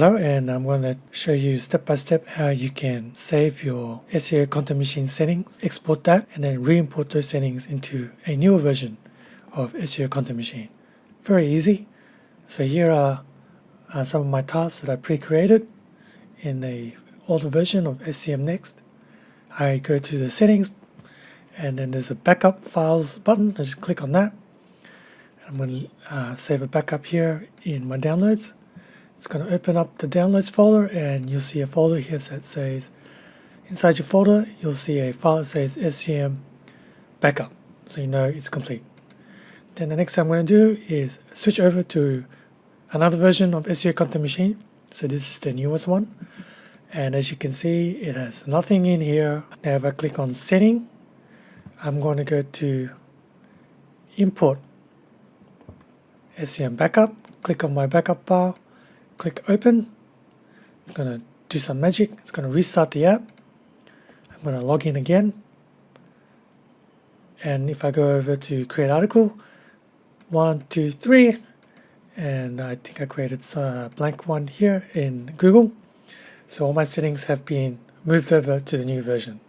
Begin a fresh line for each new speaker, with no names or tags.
Hello, and I'm going to show you step by step how you can save your SCM content machine settings, export that, and then re-import those settings into a newer version of SCM content machine. Very easy. So here are some of my tasks that I pre-created in the older version of SCM Next. I go to the settings, and then there's a backup files button. I just click on that. I'm going to save a backup here in my downloads. It's going to open up the downloads folder, and you'll see a folder here that says, inside your folder, you'll see a file that says SCM backup, so you know it's complete. Then the next thing I'm going to do is switch over to another version of SCM content machine. So this is the newest one, and as you can see, it has nothing in here. Now if I click on setting, I'm going to go to import SCM backup, click on my backup file, click open. It's going to do some magic. It's going to restart the app. I'm going to log in again, and if I go over to create article 1, 2, 3, and I think I created a blank one here in Google, so all my settings have been moved over to the new version.